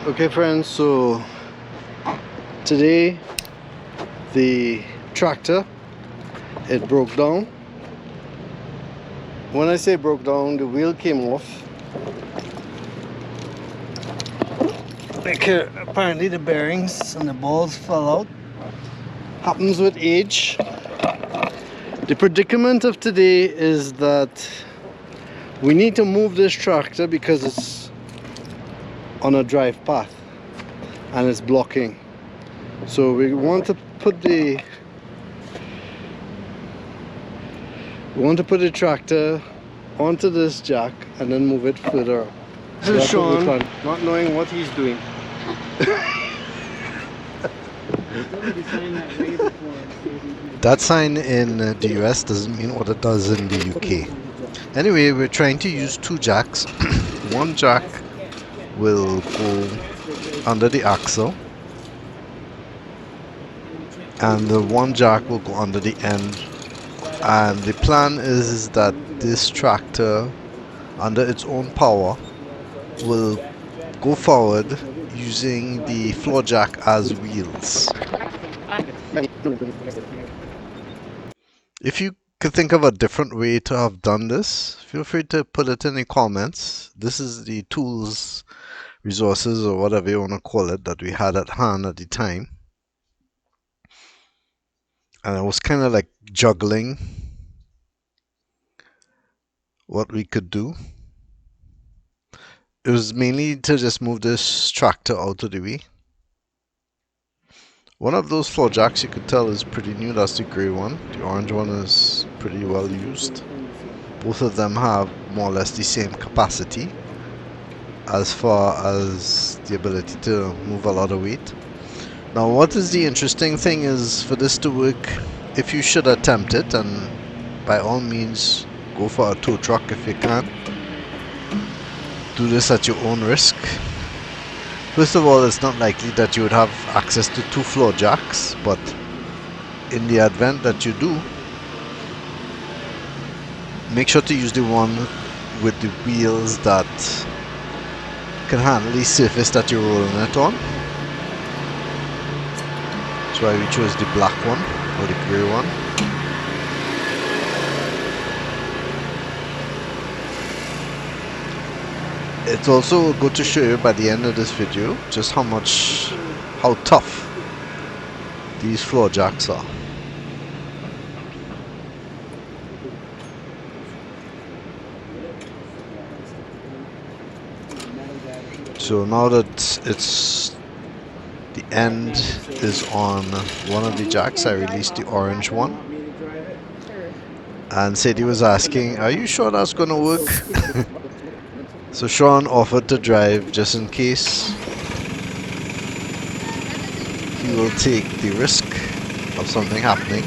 Okay friends, so today the tractor, it broke down. When I say broke down, the wheel came off. Apparently the bearings and the balls fell out. Happens with age. The predicament of today is that we need to move this tractor because it's on a drive path and it's blocking. So we want to put the tractor onto this jack and then move it further up. This is Sean, not knowing what he's doing. That sign in the US doesn't mean what it does in the UK. Anyway, we're trying to use two jacks. One jack will go under the axle, and the one jack will go under the end. And the plan is that this tractor, under its own power, will go forward using the floor jack as wheels. If you could think of a different way to have done this, feel free to put it in the comments. This is the tools, resources, or whatever you want to call it, that we had at hand at the time. And I was kind of like juggling what we could do. It was mainly to just move this tractor out of the way. One of those floor jacks you could tell is pretty new. That's the grey one. The orange one is pretty well used. Both of them have more or less the same capacity as far as the ability to move a lot of weight. Now what is the interesting thing is, for this to work, if you should attempt it, and by all means go for a tow truck if you can, do this at your own risk. First of all, it's not likely that you would have access to two floor jacks, but in the event that you do, make sure to use the one with the wheels that can handle the surface that you're rolling it on. That's why we chose the black one, or the grey one. It's also good to show you by the end of this video just how tough these floor jacks are. So now that the end is on one of the jacks, I released the orange one. And Sadie was asking, are you sure that's gonna work? So Sean offered to drive just in case. He will take the risk of something happening.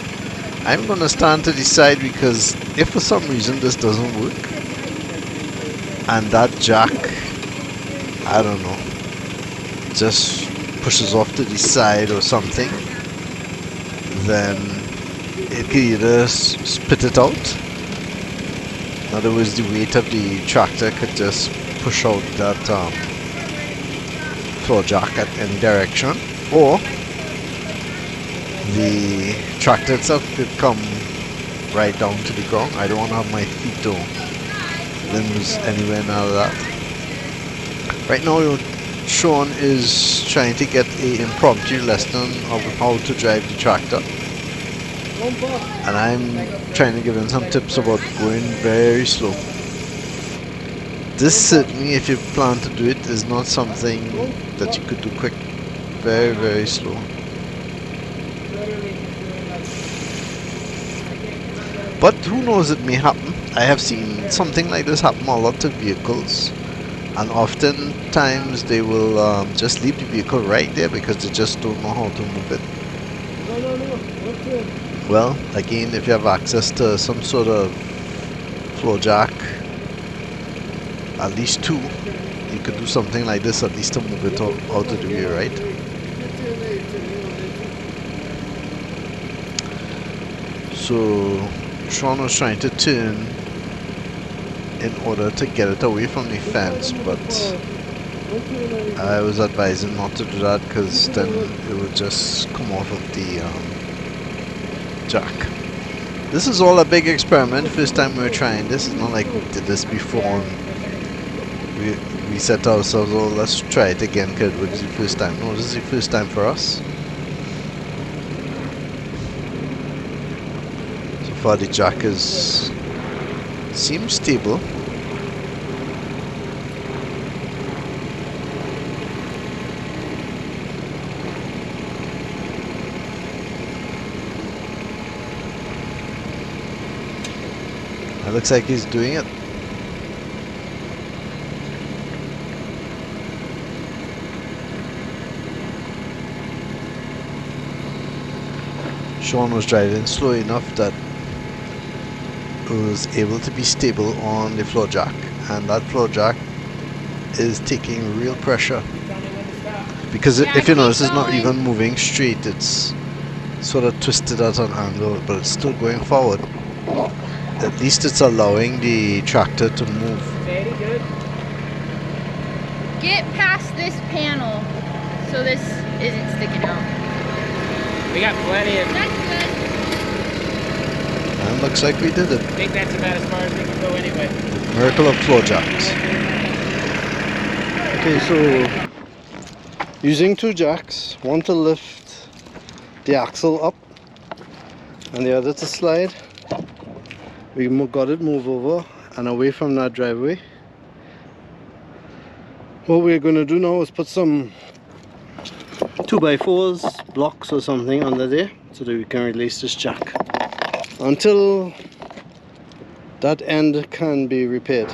I'm gonna stand to the side because if for some reason this doesn't work and that jack, I don't know, just pushes off to the side or something, then it could either spit it out. In other words, the weight of the tractor could just push out that floor jack at any direction, or the tractor itself could come right down to the ground. I don't want to have my feet or limbs anywhere near that. Right now, Sean is trying to get an impromptu lesson of how to drive the tractor. And I'm trying to give him some tips about going very slow. This certainly, if you plan to do it, is not something that you could do quick. Very, very slow. But who knows, it may happen. I have seen something like this happen a lot to vehicles. And oftentimes they will just leave the vehicle right there because they just don't know how to move it. Well, again, if you have access to some sort of floor jack, at least two, you could do something like this at least to move it out of the way, right? So Sean was trying to turn in order to get it away from the fence, but I was advising not to do that because then it would just come off of the jack. This is all a big experiment. First time we're trying this. It's not like we did this before and we set ourselves, oh, let's try it again because it was the first time. No, this is the first time for us. So far the jack seems stable. It looks like he's doing it. Sean was driving slow enough that it was able to be stable on the floor jack, and that floor jack is taking real pressure because if you notice, it's not even moving straight. It's sort of twisted at an angle, but it's still going forward. At least it's allowing the tractor to move. Very good. Get past this panel so this isn't sticking out. We got plenty of. That's good. And looks like we did it. I think that's about as far as we can go anyway. Miracle of floor jacks. Okay, so using two jacks, one to lift the axle up and the other to slide. We got it move over and away from that driveway. What we're going to do now is put some 2x4s, blocks or something under there so that we can release this jack until that end can be repaired.